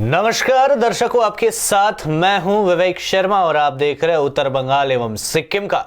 नमस्कार दर्शकों, आपके साथ मैं हूं विवेक शर्मा और आप देख रहे हैं उत्तर बंगाल एवं सिक्किम का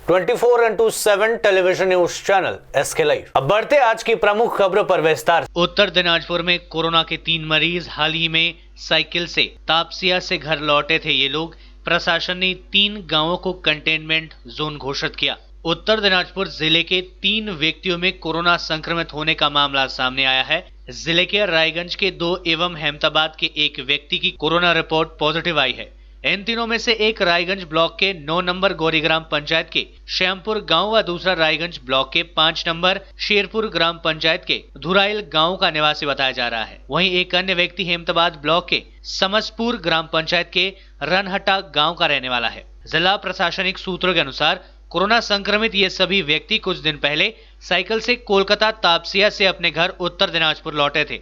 24x7 television news channel SK live. अब बढ़ते आज की प्रमुख खबरों पर विस्तार। उत्तर दिनाजपुर में कोरोना के 3 मरीज हाल ही में साइकिल से तापसिया से घर लौटे थे। ये लोग प्रशासन ने 3 गांवों को कंटेनमेंट जोन घोषित किया। उत्तर दिनाजपुर जिले के 3 व्यक्तियों में कोरोना संक्रमित होने का मामला सामने आया है। जिले के रायगंज के 2 एवं अहमदाबाद के 1 व्यक्ति की कोरोना रिपोर्ट पॉजिटिव आई है। इन तीनों में से एक रायगंज ब्लॉक के 9 नंबर गौरी ग्राम पंचायत के श्यामपुर गांव व दूसरा रायगंज ब्लॉक के 5 नंबर शेरपुर ग्राम पंचायत के धुराइल गांव का निवासी बताया जा रहा है। वहीं एक अन्य व्यक्ति अहमदाबाद ब्लॉक के समसपुर ग्राम पंचायत के रनहटा गांव का रहने वाला है। जिला प्रशासनिक सूत्रों के अनुसार कोरोना संक्रमित ये सभी व्यक्ति कुछ दिन पहले साइकिल से कोलकाता तापसिया से अपने घर उत्तर दिनाजपुर लौटे थे।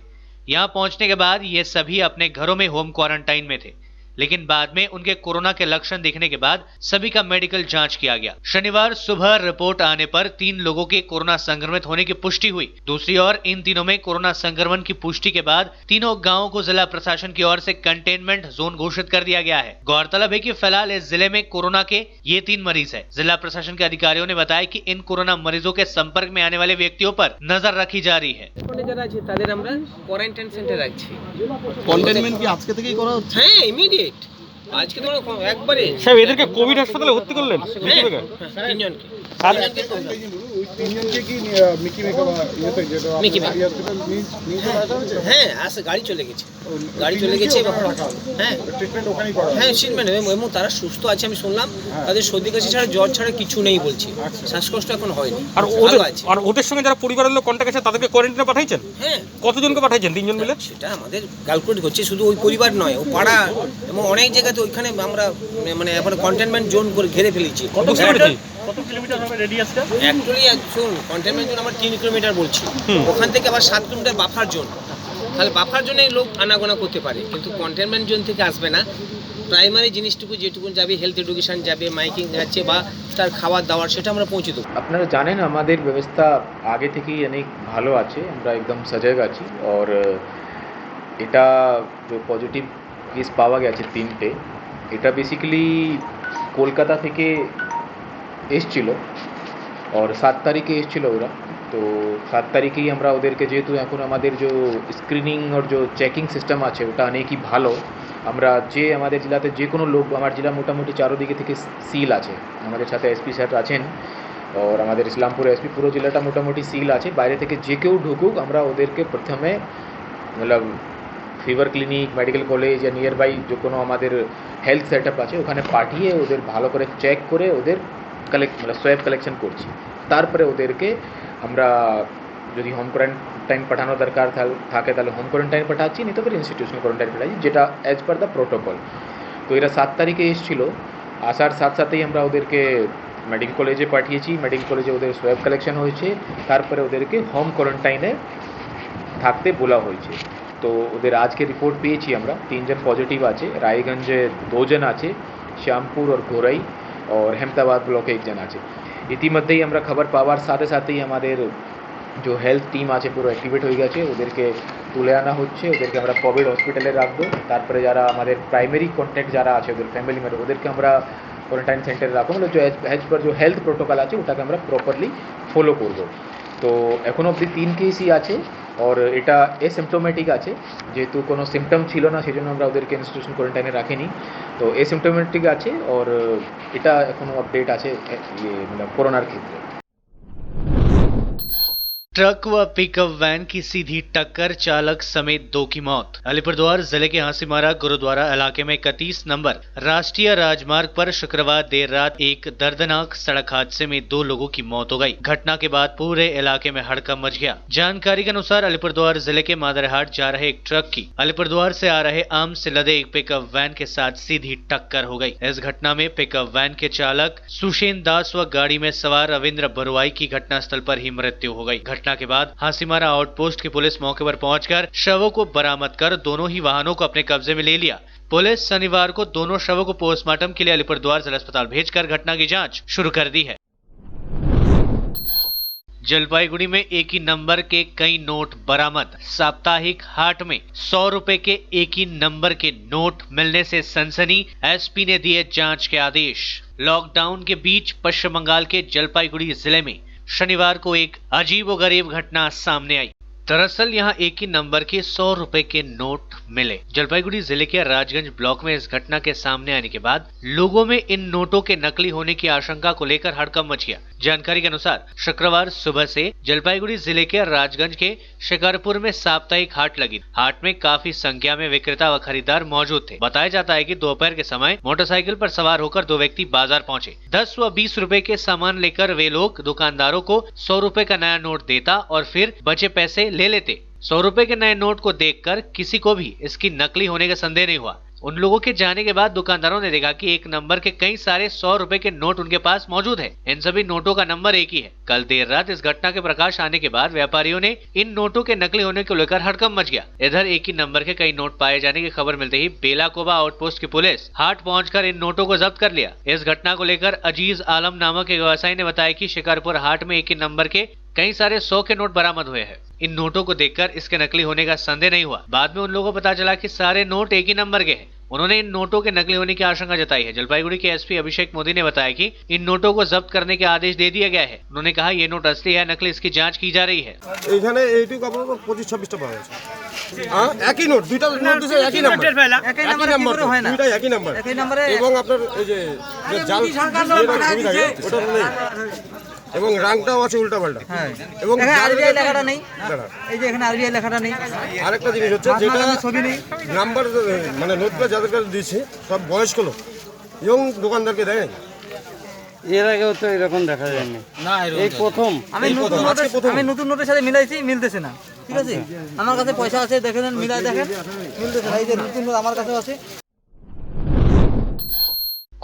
यहां पहुंचने के बाद ये सभी अपने घरों में होम क्वारंटाइन में थे, लेकिन बाद में उनके कोरोना के लक्षण दिखने के बाद सभी का मेडिकल जांच किया गया। शनिवार सुबह रिपोर्ट आने पर 3 लोगों के कोरोना संक्रमित होने की पुष्टि हुई। दूसरी ओर इन तीनों में कोरोना संक्रमण की पुष्टि के बाद तीनों गांवों को जिला प्रशासन की ओर से कंटेनमेंट जोन घोषित कर दिया गया है। गौरतलब है कि फिलहाल इस जिले में कोरोना के ये 3 मरीज है। जिला प्रशासन के अधिकारियों ने बताया कि इन कोरोना मरीजों के संपर्क में आने वाले व्यक्तियों पर नजर रखी जा रही है। কোয়ারেন্টাইন সেন্টারে রাখছি। কন্টেইনমেন্ট কি আজকে থেকেই করা হচ্ছে? হ্যাঁ, ইমিডিয়েট আজকে তো একবারে সাহেব এদেরকে কোভিড হাসপাতালে ভর্তি করলেন তিনজনকে। আর ওই তিনজনকে কি মিকি মেকা ইয়েতে যেটা মিকি মেকা। হসপিটাল নিয়ে আসা হয়েছে? হ্যাঁ, আসে গাড়ি চলে গেছে। গাড়ি চলে গেছে এবং হ্যাঁ ট্রিটমেন্ট ওখানেই করা হ্যাঁ ট্রিটমেন্ট এবং তারা সুস্থ আছে। আমি শুনলাম তাদের সর্দি কাশি ছাড়া জ্বর ছাড়া কিছু নেই বলছি। শ্বাসকষ্ট এখন হয়নি। আর ভালো আছে। ওদের সঙ্গে যারা পরিবারের লোক কন্টাক্ট আছে তাদেরকে কোয়ারেন্টাইনে পাঠাইছেন? হ্যাঁ, কতজনকে পাঠাইছেন? 3 জন মিলে? সেটা আমাদের ক্যালকুলেট করছে। শুধু ওই পরিবার নয়, ও পাড়া এবং অনেক জায়গাতে ওইখানে আমরা মানে এখন কন্টেইনমেন্ট জোন করে ঘিরে ফেলেছি। কত কিলোমিটার? অ্যাকচুয়ালি শুন, কন্টেইনমেন্ট জোন আমরা 3 কিলোমিটার বলছি। ওখান থেকে আবার 7 কিলোমিটার বাফার জোন। তাহলে বাফার জোনে লোক আনাগোনা করতে পারে, কিন্তু কন্টেইনমেন্ট জোন থেকে আসবে না। প্রাইমারি জিনিসটুকু যেটুকু যাবে, হেলথ এডুকেশন যাবে, মাইকিং যাচ্ছে বা তার খাবার দাবার, সেটা আমরা পৌঁছে দেবো। আপনারা জানেন আমাদের ব্যবস্থা আগে থেকেই অনেক ভালো আছে, আমরা একদম সজাগ আছি। और এটা যে পজিটিভ কেস পাওয়া গেছে 3টে, এটা বেসিক্যালি কলকাতা থেকে এসেছিল और 7 তারিখে এসেছিল ওরা। তো 7 তারিখেই আমরা ওদেরকে, যেহেতু এখন আমাদের যে স্ক্রিনিং और जो চেকিং সিস্টেম আছে ওটা অনেকই ভালো, আমরা যে আমাদের জেলাতে যে কোনো লোক, আমার জেলা মোটামুটি চারোদিকে থেকে সিল আছে। আমাদের সাথে এসপি স্যার আছেন और আমাদের ইসলামপুর এসপি, পুরো জেলাটা মোটামুটি সিল আছে। বাইরে থেকে যে কেউ ঢুকুক আমরা ওদেরকে প্রথমে मतलब ফিভার ক্লিনিক, মেডিকেল কলেজ या নিয়ার বাই যে কোনো আমাদের হেলথ সেটআপ আছে ওখানে পাঠিয়ে ওদের ভালো করে চেক করে ওদের मतलब সোয়াব কালেকশন করছি। তারপরে ওদেরকে আমরা যদি হোম কোয়ারেন্টাইন পাঠানো দরকার থাকে তাহলে হোম কোয়ারেন্টাইন পাঠাচ্ছি, नहीं तो फिर ইনস্টিটিউশনাল কোয়ারেন্টাইন পাঠাচ্ছি, যেটা অ্যাজ পার দ্য প্রোটোকল। তো এরা 7 তারিখে এসেছিল, আসার সাথেই আমরা ওদেরকে মেডিকেল কলেজে পাঠিয়েছি। মেডিকেল কলেজে ওদের সোয়াব কালেকশন হয়েছে, তারপরে ওদেরকে হোম কোয়ারেন্টাইনে থাকতে বলা হয়েছে। তো ওদের আজকে রিপোর্ট পেয়েছি আমরা, 3 জন পজিটিভ আছে। রায়গঞ্জে 2 জন আছে, শ্যামপুর और ঘোরাই और अहमदाबाद ব্লকে 1 জন আছে। ইতিমধ্যেই আমরা খবর পাওয়ার সাথেই আমাদের जो হেলথ টিম আছে পুরো অ্যাক্টিভেট হয়ে গেছে। ওদেরকে তুলে আনা হচ্ছে, ওদেরকে আমরা কোভিড হসপিটালে রাখবো। তারপরে যারা আমাদের প্রাইমারি কন্ট্যাক্ট যারা আছে ওদের ফ্যামিলি মেম্বার, ওদেরকে আমরা কোয়ারেন্টাইন সেন্টারে রাখবো। মানে जो एज पर जो হেলথ প্রোটোকল আছে ওটাকে আমরা প্রপারলি ফলো করব। তো এখন অবধি 3 কেসই আছে और এটা এসিম্পটোমেটিক আছে, যেহেতু কোনো সিমটম ছিল না সেজন্য আমরা ওদেরকে ইনস্টিটিউশন কোয়ারেন্টাইনে রাখিনি। তো এসিম্পটোমেটিক আছে और এটা এখনো আপডেট আছে मतलब করোনার ক্ষেত্রে। ट्रक व पिकअप वैन की सीधी टक्कर, चालक समेत 2 की मौत। अलीपुरद्वार जिले के हांसीमारा गुरुद्वारा इलाके में 31 नंबर राष्ट्रीय राजमार्ग पर शुक्रवार देर रात एक दर्दनाक सड़क हादसे में 2 लोगों की मौत हो गई। घटना के बाद पूरे इलाके में हड़कंप मच गया। जानकारी के अनुसार अलीपुरद्वार जिले के मादरहाट जा रहे एक ट्रक की अलीपुरद्वार से आ रहे आम से लदे एक पिकअप वैन के साथ सीधी टक्कर हो गई। इस घटना में पिकअप वैन के चालक सुशेन दास व गाड़ी में सवार रविंद्र बरुआई की घटनास्थल पर ही मृत्यु हो गई। घटना के बाद हांसीमारा आउटपोस्ट की पुलिस मौके पर पहुंचकर शवों को बरामद कर दोनों ही वाहनों को अपने कब्जे में ले लिया। पुलिस शनिवार को दोनों शवों को पोस्टमार्टम के लिए अलीपुरद्वार जिला अस्पताल भेजकर घटना की जांच शुरू कर दी है। जलपाईगुड़ी में एक ही नंबर के कई नोट बरामद। साप्ताहिक हाट में 100 रुपए के एक ही नंबर के नोट मिलने से सनसनी, एसपी ने दिए जांच के आदेश। लॉकडाउन के बीच पश्चिम बंगाल के जलपाईगुड़ी जिले में शनिवार को एक अजीबोगरीब घटना सामने आई। दरअसल यहां एक ही नंबर के 100 रुपए के नोट मिले। जलपाईगुड़ी जिले के राजगंज ब्लॉक में इस घटना के सामने आने के बाद लोगों में इन नोटों के नकली होने की आशंका को लेकर हड़कंप मच गया। जानकारी के अनुसार शुक्रवार सुबह से जलपाईगुड़ी जिले के राजगंज के शिकारपुर में साप्ताहिक हाट लगी। हाट में काफी संख्या में विक्रेता व खरीदार मौजूद थे। बताया जाता है कि दोपहर के समय मोटरसाइकिल पर सवार होकर दो व्यक्ति बाजार पहुंचे। 10 व 20 रुपए के सामान लेकर वे लोग दुकानदारों को 100 रुपए का नया नोट देता और फिर बचे पैसे ले लेते। 100 रुपए के नए नोट को देखकर किसी को भी इसकी नकली होने का संदेह नहीं हुआ। उन लोगों के जाने के बाद दुकानदारों ने देखा कि एक नंबर के कई सारे 100 रुपए के नोट उनके पास मौजूद है। इन सभी नोटों का नंबर एक ही है। कल देर रात इस घटना के प्रकाश आने के बाद व्यापारियों ने इन नोटों के नकली होने को लेकर हड़कंप मच गया। इधर एक ही नंबर के कई नोट पाए जाने की खबर मिलते ही बेलाकोबा आउटपोस्ट की पुलिस हाट पहुंचकर इन नोटों को जब्त कर लिया। इस घटना को लेकर अजीज आलम नामक एक व्यवसायी ने बताया कि शिकारपुर हाट में एक ही नंबर के कई सारे 100 के नोट बरामद हुए हैं। इन नोटों को देखकर इसके नकली होने का संदेह नहीं हुआ। बाद में उन लोगों को पता चला कि सारे नोट एक ही नंबर के हैं। उन्होंने इन नोटों के नकली होने की आशंका जताई है। जलपाईगुड़ी के एसपी अभिषेक मोदी ने बताया कि इन नोटों को जब्त करने के आदेश दे दिया गया है। उन्होंने कहा ये नोट असली है नकली इसकी जांच की जा रही है। এখানে এইটুকু আপনার 25-26টা পাওয়া গেছে হ্যাঁ একই নোট দুইটা নোট দিছে একই নাম্বার একই নাম্বার হয় না দুইটা একই নাম্বার এবং আপনার এই যে জাল ছবি থাকে ওটা নেই এবং রংটাও আছে উল্টা পাল্টা হ্যাঁ এবং আরবিআই লেখাটা নেই এই যে এখানে আরবিআই লেখাটা নেই আরেকটা জিনিস হচ্ছে যেটা ছবি নেই নাম্বার মানে নোটটা যাদেরকে দিয়েছে সব বয়স্ক লোক এবং দোকানদারকে দেয় এর আগেও তো এরকম দেখা যায়নি না এই প্রথম আমি নতুন নোটের সাথে মিলাইছি মিলতেছে না ঠিক আছে আমার কাছে পয়সা আছে দেখেন মিলাই দেখেন মিলতেছে না এই যে নতুন নোট আমার কাছে আছে।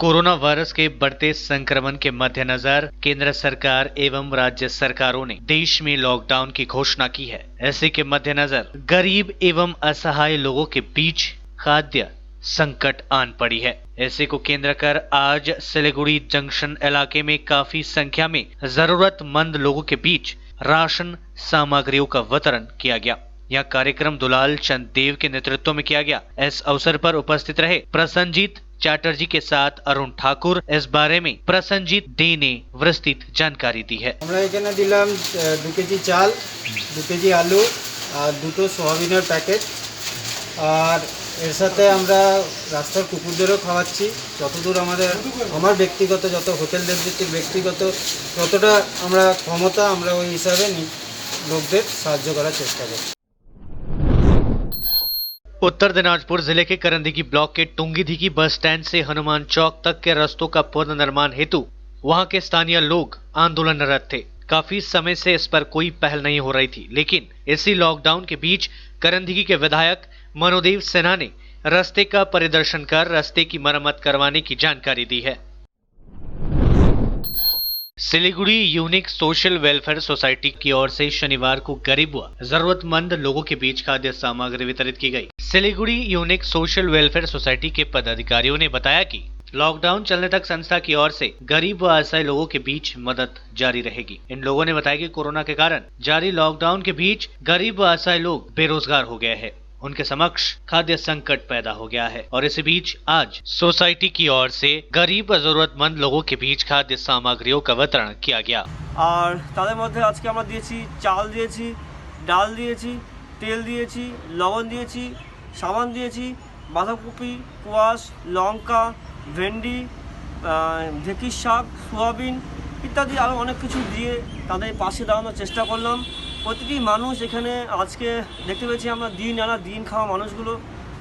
कोरोना वायरस के बढ़ते संक्रमण के मद्देनजर केंद्र सरकार एवं राज्य सरकारों ने देश में लॉकडाउन की घोषणा की है। ऐसे के मद्देनजर गरीब एवं असहाय लोगों के बीच खाद्य संकट आन पड़ी है। ऐसे को केंद्र कर आज सिलीगुड़ी जंक्शन इलाके में काफी संख्या में जरूरतमंद लोगों के बीच राशन सामग्रियों का वितरण किया गया। यह कार्यक्रम दुलाल चंद देव के नेतृत्व में किया गया। इस अवसर पर उपस्थित रहे प्रसन्नजीत चैटर्जी के साथ अरुण ठाकुर। इस बारे में प्रसन्नजीत दे ने विस्तृत जानकारी दी है। আমরা এখানে দিলাম 2 কেজি চাল 2 কেজি আলু আর দুটো সোয়াবিনের প্যাকেট আর এর সাথে আমরা রাস্তার কুকুরদেরও খাওয়াচ্ছি যতদূর আমার ব্যক্তিগত যত হোটেলদের ভিত্তিক ব্যক্তিগত যতটা আমরা ক্ষমতা আমরা ওই হিসাবে লোকদের সাহায্য করার চেষ্টা করছি। उत्तर दिनाजपुर जिले के करंदीगी ब्लॉक के टुंगीधिकी बस स्टैंड से हनुमान चौक तक के रास्तों का पुनर्निर्माण हेतु वहां के स्थानीय लोग आंदोलनरत थे। काफी समय से इस पर कोई पहल नहीं हो रही थी, लेकिन इसी लॉकडाउन के बीच करंदीगी के विधायक मनोदेव सिन्हा ने रास्ते का परिदर्शन कर रास्ते की मरम्मत करवाने की जानकारी दी है। Siliguri unique social welfare society की ओर से शनिवार को गरीब व जरूरतमंद लोगों के बीच खाद्य सामग्री वितरित की गई। Siliguri unique social welfare society के पदाधिकारियों ने बताया कि लॉकडाउन चलने तक संस्था की ओर से गरीब व असहाय लोगों के बीच मदद जारी रहेगी। इन लोगों ने बताया कि कोरोना के कारण जारी लॉकडाउन के बीच गरीब व असहाय लोग बेरोजगार हो गए हैं। उनके समक्ष खाद्य संकट पैदा हो गया है और इसी बीच आज सोसाइटी की ओर से गरीब व जरूरतमंद लोगों के बीच खाद्य सामग्रियों का वितरण किया गया। আর তাদের মধ্যে আজকে আমরা দিয়েছি চাল দিয়েছি ডাল দিয়েছি তেল দিয়েছি লবণ দিয়েছি সাবান দিয়েছি বাঁধাকপি কোয়াশ লঙ্কা ভেন্ডি ঢেঁকির শাক সোয়াবিন ইত্যাদি আরও অনেক কিছু দিয়ে তাদের পাশে দাঁড়ানোর চেষ্টা করলাম। প্রতিটি মানুষ এখানে আজকে দেখতে পেয়েছি আমরা দিন আনা দিন খাওয়া মানুষগুলো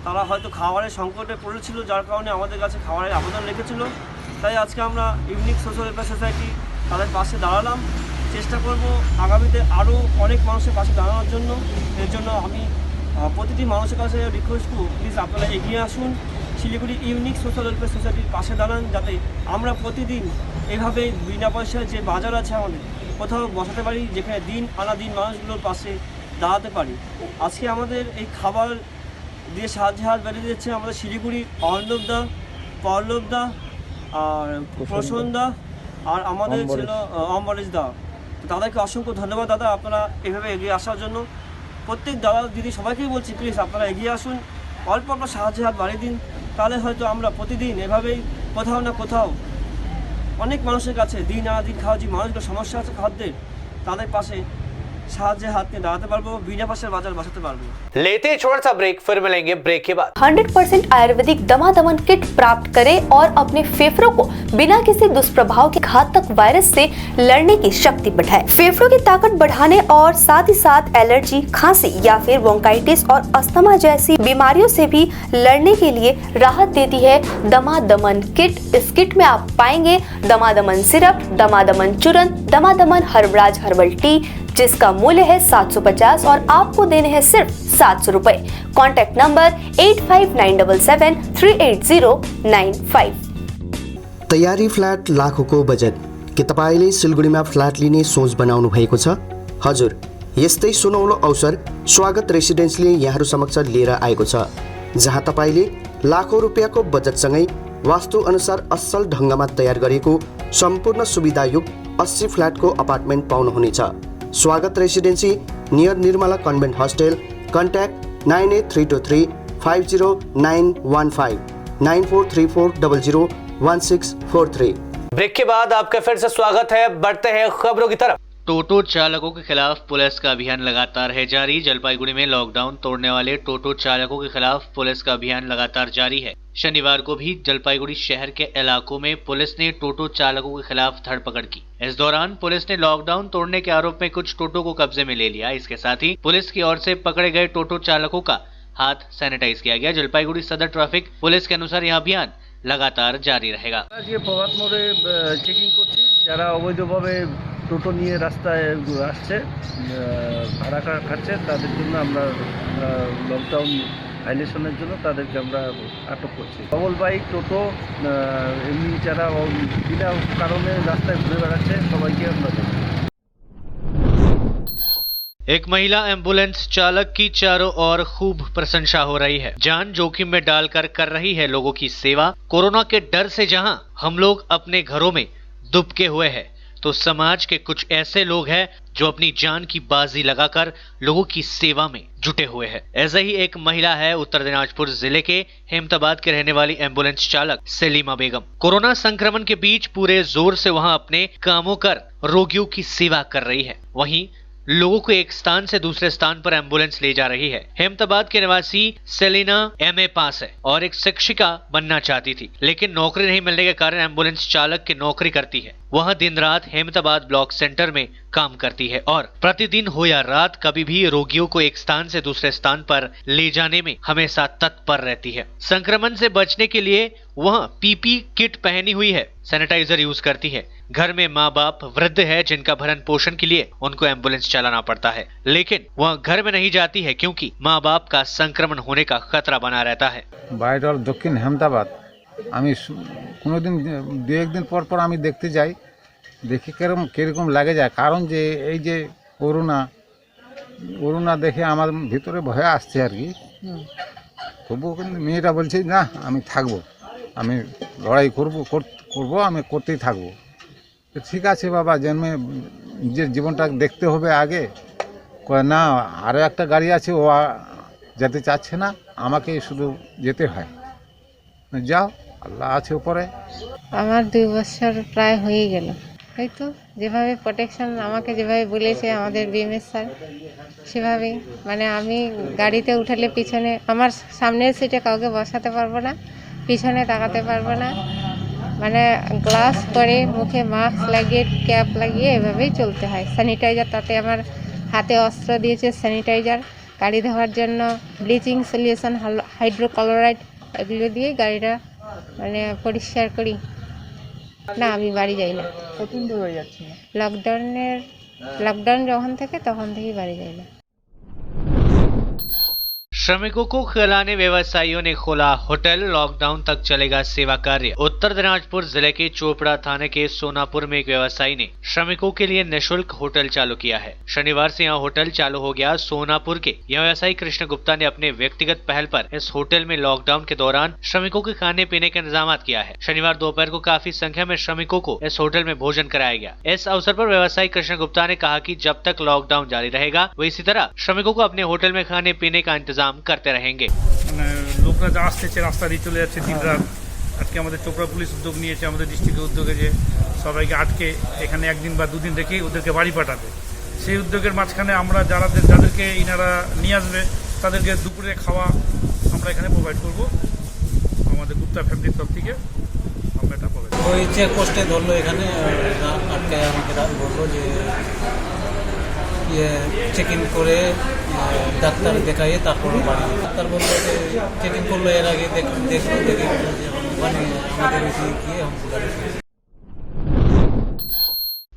তারা হয়তো খাবারের সংকটে পড়েছিল, যার কারণে আমাদের কাছে খাবারের আবেদন রেখেছিল। তাই আজকে আমরা ইউনিক সোশ্যাল ওয়েলফেয়ার সোসাইটি তাদের পাশে দাঁড়ালাম। চেষ্টা করব আগামীতে আরও অনেক মানুষের পাশে দাঁড়ানোর জন্য। এর জন্য আমি প্রতিটি মানুষের কাছে রিকোয়েস্ট করব, প্লিজ আপনারা এগিয়ে আসুন, শিলিগুড়ি ইউনিক সোশ্যাল ওয়েলফেয়ার সোসাইটির পাশে দাঁড়ান, যাতে আমরা প্রতিদিন এভাবে বিনা পয়সায় যে বাজার আছে আমাদের কোথাও বসাতে পারি, যেখানে দিন আনা দিন মানুষগুলোর পাশে দাঁড়াতে পারি। আজকে আমাদের এই খাবার দিয়ে সাহায্যের হাত বেড়ে দিচ্ছে আমাদের শিলিগুড়ি অর্ণবদা, পল্লবদা আর প্রসন্দা আর আমাদের ছিল অম্বরেশদা। তো তাদেরকে অসংখ্য ধন্যবাদ দাদা, আপনারা এভাবে এগিয়ে আসার জন্য। প্রত্যেক দাদা দিদি সবাইকেই বলছি, প্লিজ আপনারা এগিয়ে আসুন, অল্প আপনার সাহায্যের হাত বাড়িয়ে দিন, তাহলে হয়তো আমরা প্রতিদিন এভাবেই কোথাও না কোথাও অনেক মানুষের কাছে দিন আনা দিন খাওয়া যে মানুষগুলো সমস্যা আছে খাদ্যের, তাদের পাশে সাহায্যের হাত নিয়ে দাঁড়াতে পারবো, বিনা পয়সার बाजार बसाते पारबो। लेते हैं छोटा सा ब्रेक, फिर मिलेंगे ब्रेक के बाद। 100% आयुर्वेदिक दमादमन किट प्राप्त करें और अपने फेफड़ों को बिना किसी दुष्प्रभाव के घातक वायरस से लड़ने की शक्ति बढ़ाएं। फेफड़ों की ताकत बढ़ाने और साथ ही साथ एलर्जी, खांसी या फिर ब्रोंकाइटिस और अस्थमा जैसी बीमारियों से भी लड़ने के लिए राहत देती है दमादमन किट। इस किट में आप पाएंगे दमादमन सिरप, दमादमन चूर्ण, दमादमन हर्बराज हर्बल टी, जिसका मूल्य है 750 और आपको देने हैं सिर्फ 700 रुपए। Contact number 8597738095। तयारी फ्ल्याट लाखौंको बजेट के तपाईले सिलगढीमा फ्ल्याट लिने सोच बनाउनु भएको छ? हजुर, यस्तै सुनौलो अवसर स्वागत रेसिडेन्सले यहाँहरू समक्ष लिएर आएको छ, जहाँ तपाईले लाखौं रुपियाँको बजेटसँगै वास्तु अनुसार असल ढङ्गमा तयार गरेको सम्पूर्ण सुविधायुक्त 80 फ्ल्याटको अपार्टमेन्ट पाउनुहुनेछ। Swagat residency near Nirmala convent hostel. Contact 98323 50915 9434001643। Break के बाद आपका फिर से स्वागत है। बढ़ते हैं खबरों की तरफ। टोटो चालकों के खिलाफ पुलिस का अभियान लगातार है जारी। जलपाईगुड़ी में लॉकडाउन तोड़ने वाले टोटो चालकों के खिलाफ पुलिस का अभियान लगातार जारी है। शनिवार को भी जलपाईगुड़ी शहर के इलाकों में पुलिस ने टोटो चालकों के खिलाफ धरपकड़ की। इस दौरान पुलिस ने लॉकडाउन तोड़ने के आरोप में कुछ टोटो को कब्जे में ले लिया। इसके साथ ही पुलिस की ओर से पकड़े गए टोटो चालकों का हाथ सैनिटाइज किया गया। जलपाईगुड़ी सदर ट्रैफिक पुलिस के अनुसार यह अभियान लगातार जारी रहेगा। আজকে প্রভাত মোড়ে চেকিং করছি, যারা অবৈধভাবে টোটো নিয়ে রাস্তায় আসছে, ভাড়া খাচ্ছে, তাদের জন্য আমরা লকডাউন ভাইলেশনের জন্য তাদেরকে আমরা আটক করছি। ডবল বাইক, টোটো, এমনি যারা বিনা কারণে রাস্তায় ঘুরে বেড়াচ্ছে সবাইকে আমরা দেখছি। एक महिला एम्बुलेंस चालक की चारों ओर खूब प्रशंसा हो रही है। जान जोखिम में डालकर कर रही है लोगों की सेवा। कोरोना के डर से जहां हम लोग अपने घरों में दुबके हुए हैं, तो समाज के कुछ ऐसे लोग हैं जो अपनी जान की बाजी लगाकर लोगों की सेवा में जुटे हुए हैं। ऐसे ही एक महिला है उत्तर दिनाजपुर जिले के हेमताबाद के रहने वाली एम्बुलेंस चालक सलीमा बेगम। कोरोना संक्रमण के बीच पूरे जोर से वहां अपने कामों कर रोगियों की सेवा कर रही है, वहीं लोगों को एक स्थान से दूसरे स्थान पर एम्बुलेंस ले जा रही है। हेमताबाद के निवासी सेलिना एमए पास है और एक शिक्षिका बनना चाहती थी, लेकिन नौकरी नहीं मिलने के कारण एम्बुलेंस चालक की नौकरी करती है। वह दिन रात हेमताबाद ब्लॉक सेंटर में काम करती है और प्रतिदिन हो या रात कभी भी रोगियों को एक स्थान से दूसरे स्थान पर ले जाने में हमेशा तत्पर रहती है। संक्रमण से बचने के लिए वह पीपी किट पहनी हुई है, सैनिटाइजर यूज करती है। घर में माँ बाप वृद्ध है जिनका भरण पोषण के लिए उनको एम्बुलेंस चलाना पड़ता है, लेकिन वह घर में नहीं जाती है क्योंकि माँ बाप का संक्रमण होने का खतरा बना रहता है। বাইরের দক্ষিণ হেমতাবাদ আমি কোনো দিন দু একদিন পর পর আমি দেখতে যাই, দেখি কীরকম লাগে যায়। কারণ যে এই যে করোনা দেখে আমার ভিতরে ভয় আসছে আর কি। তবুও কিন্তু মেয়েটা বলছে না আমি থাকবো, আমি লড়াই করবো, আমি করতেই থাকবো। তো ঠিক আছে বাবা, জন্মে নিজের জীবনটা দেখতে হবে আগে। কয় না আরও একটা গাড়ি আছে, ও যেতে চাচ্ছে না, আমাকে শুধু যেতে হয়। যাও, আল্লাহ আছে উপরে। আমার 2 বছর প্রায় হয়ে গেল। এই তো যেভাবে প্রোটেকশন আমাকে যেভাবে বলেছে আমাদের বিএমএস স্যার, সেভাবেই মানে আমি গাড়িতে উঠালে পিছনে আমার সামনের সিটে কাউকে বসাতে পারবো না, পিছনে তাকাতে পারবো না, মানে গ্লাস পরে মুখে মাস্ক লাগিয়ে ক্যাপ লাগিয়ে এভাবেই চলতে হয়। স্যানিটাইজার, তাতে আমার হাতে অস্ত্র দিয়েছে স্যানিটাইজার, গাড়ি ধোয়ার জন্য ব্লিচিং সলিউশন, হাইড্রোক্লোরাইড, এগুলো দিয়ে গাড়িটা মানে পরিষ্কার করি। না আমি বাড়ি যাই না। কতদিন ধরে বাড়ি যাচ্ছি না? লকডাউন যখন থেকে তখন থেকেই বাড়ি যাই না। श्रमिकों को खिलाने व्यवसायियों ने खोला होटल, लॉकडाउन तक चलेगा सेवा कार्य। उत्तर दिनाजपुर जिले के चोपड़ा थाने के सोनापुर में एक व्यवसायी ने श्रमिकों के लिए निःशुल्क होटल चालू किया है। शनिवार से यहाँ होटल चालू हो गया। सोनापुर के यह व्यवसायी कृष्ण गुप्ता ने अपने व्यक्तिगत पहल पर इस होटल में लॉकडाउन के दौरान श्रमिकों के खाने पीने का इंतजाम किया है। शनिवार दोपहर को काफी संख्या में श्रमिकों को इस होटल में भोजन कराया गया। इस अवसर पर व्यवसायी कृष्ण गुप्ता ने कहा कि जब तक लॉकडाउन जारी रहेगा वो इसी तरह श्रमिकों को अपने होटल में खाने पीने का इंतजाम करते रहेंगे। লোকরা যা আসতেছে রাস্তা দিয়ে চলে যাচ্ছে দিন রাত। আজকে আমাদের চোপড়া পুলিশ উদ্যোগ নিয়েছে, আমাদের ডিস্ট্রিক্টের উদ্যোগে, যে সবাইকে আটকে এখানে একদিন বা দুদিন রেখে ওদেরকে বাড়ি পাঠাবে। সেই উদ্যোগের মাঝখানে আমরা যাদেরকে ইনারা নিয়ে আসবে তাদেরকে দুপুরে খাওয়া আমরা এখানে প্রোভাইড করব। আমাদের গুপ্তা ফ্যামিলির তরফ থেকে আমরা এটা প্রোভাইড করব। ওই চেকপোস্টে ধরলো এখানে আটকে আমাকে বললো যে চেক ইন করে ডাক্তার দেখাইয়ে তারপরে বাড়ি। ডাক্তার বললো যে চেক ইন করলো, এর আগে দেখে মানে আমাদের গিয়ে हम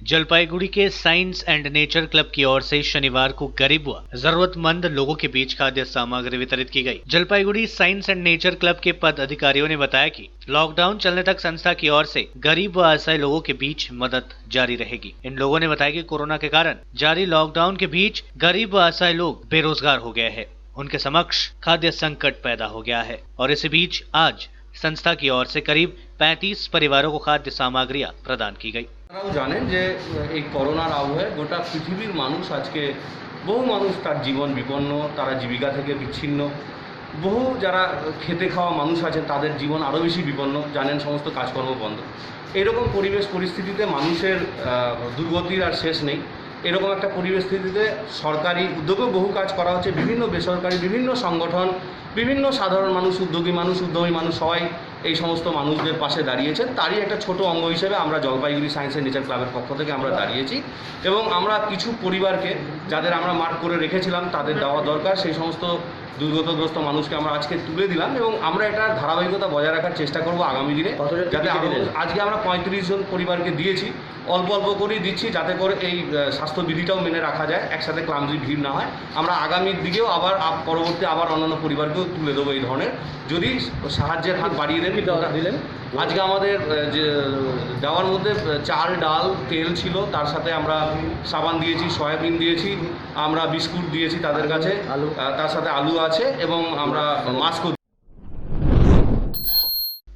जलपाईगुड़ी के साइंस एंड नेचर क्लब की ओर से शनिवार को गरीब व जरूरतमंद लोगों के बीच खाद्य सामग्री वितरित की गई। Jalpaiguri science and nature club के पद अधिकारियों ने बताया कि लॉकडाउन चलने तक संस्था की ओर से गरीब व असहाय लोगों के बीच मदद जारी रहेगी। इन लोगों ने बताया कि कोरोना के कारण जारी लॉकडाउन के बीच गरीब व असहाय लोग बेरोजगार हो गए हैं। उनके समक्ष खाद्य संकट पैदा हो गया है और इसी बीच आज संस्था की ओर से करीब 35 परिवारों को खाद्य सामग्रियां प्रदान की गई। আপনারাও জানেন যে এই করোনার আবহে গোটা পৃথিবীর মানুষ আজকে বহু মানুষ তার জীবন বিপন্ন, তারা জীবিকা থেকে বিচ্ছিন্ন। বহু যারা খেতে খাওয়া মানুষ আছেন তাদের জীবন আরও বেশি বিপন্ন, জানেন সমস্ত কাজকর্ম বন্ধ। এরকম পরিবেশ পরিস্থিতিতে মানুষের দুর্গতির আর শেষ নেই। এরকম একটা পরিস্থিতিতে সরকারি উদ্যোগেও বহু কাজ করা হচ্ছে, বিভিন্ন বেসরকারি বিভিন্ন সংগঠন, বিভিন্ন সাধারণ মানুষ, উদ্যোগী মানুষ সবাই এই সমস্ত মানুষদের পাশে দাঁড়িয়েছেন। তারই একটা ছোট অঙ্গ হিসেবে আমরা জলপাইগুড়ি সায়েন্স অ্যান্ড নেচার ক্লাবের পক্ষ থেকে আমরা দাঁড়িয়েছি এবং আমরা কিছু পরিবারকে যাদের আমরা মার্ক করে রেখেছিলাম তাদের দেওয়া দরকার সেই সমস্ত দুর্গতগ্রস্ত মানুষকে আমরা আজকে তুলে দিলাম এবং আমরা এটার ধারাবাহিকতা বজায় রাখার চেষ্টা করব আগামী দিনে। যাতে আজকে আমরা 35 জন পরিবারকে দিয়েছি, অল্প অল্প করেই দিচ্ছি যাতে করে এই স্বাস্থ্যবিধিটাও মেনে রাখা যায়, একসাথে ক্লামজি ভিড় না হয়। আমরা আগামীর দিকেও আবার পরবর্তী আবার অন্যান্য পরিবারকেও তুলে দেবো এই ধরনের, যদি সাহায্যের হাত বাড়িয়ে দিলেন। আজকে আমাদের যে দেওয়ার মধ্যে চাল, ডাল, তেল ছিল, তার সাথে আমরা সাবান দিয়েছি, সয়াবিন দিয়েছি, আমরা বিস্কুট দিয়েছি তাদের কাছে, তার সাথে আলু আছে এবং আমরা মাস্কও।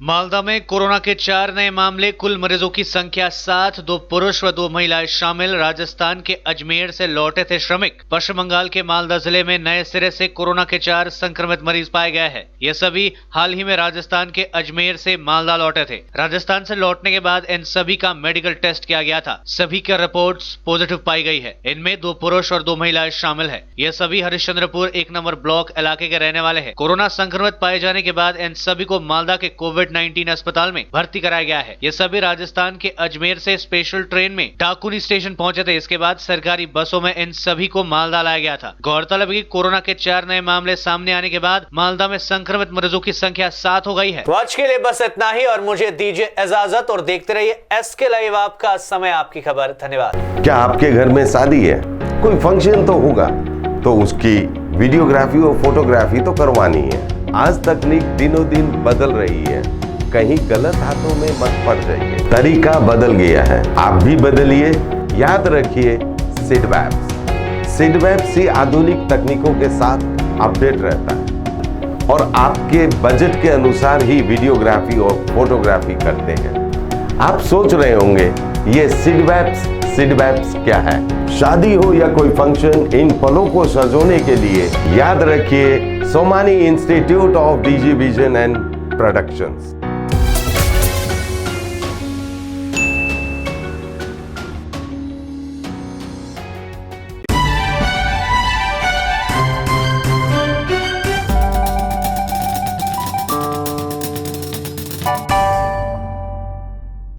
मालदा में कोरोना के 4 नए मामले, कुल मरीजों की संख्या 7, 2 पुरुष व 2 महिलाएं शामिल। राजस्थान के अजमेर से लौटे थे श्रमिक। पश्चिम बंगाल के मालदा जिले में नए सिरे से कोरोना के 4 संक्रमित मरीज पाए गए हैं। ये सभी हाल ही में राजस्थान के अजमेर से मालदा लौटे थे। राजस्थान से लौटने के बाद इन सभी का मेडिकल टेस्ट किया गया था। सभी की रिपोर्ट्स पॉजिटिव पाई गई है। इनमें 2 पुरुष और 2 महिलाएं शामिल है। ये सभी हरिश्चंद्रपुर 1 नंबर ब्लॉक इलाके के रहने वाले हैं। कोरोना संक्रमित पाए जाने के बाद इन सभी को मालदा के कोविड-19 अस्पताल में भर्ती कराया गया है। ये सभी राजस्थान के अजमेर से स्पेशल ट्रेन में डाकुनी स्टेशन पहुंचे थे। इसके बाद सरकारी बसों में इन सभी को मालदा लाया गया था। गौरतलब है कि कोरोना के 4 नए मामले सामने आने के बाद मालदा में संक्रमित मरीजों की संख्या 7 हो गई है। तो आज के लिए बस इतना ही और मुझे दीजिए इजाजत और देखते रहिए एसके लाइव, आपका समय आपकी खबर। धन्यवाद। क्या आपके घर में शादी है, कोई फंक्शन तो होगा, तो उसकी वीडियोग्राफी और फोटोग्राफी तो करवानी है। आज तकनीक दिनों दिन बदल रही है, कहीं गलत हाथों में मत पड़ जाइए। तरीका बदल गया है, आप भी बदलिए। याद रखिए सिडवैप्स ही आधुनिक तकनीकों के साथ अपडेट रहता है और आपके बजट के अनुसार ही वीडियोग्राफी और फोटोग्राफी करते हैं। आप सोच रहे होंगे ये सिडवैप्स क्या है? शादी हो या कोई फंक्शन, इन पलों को सजोने के लिए याद रखिए Somani institute of digi vision and productions.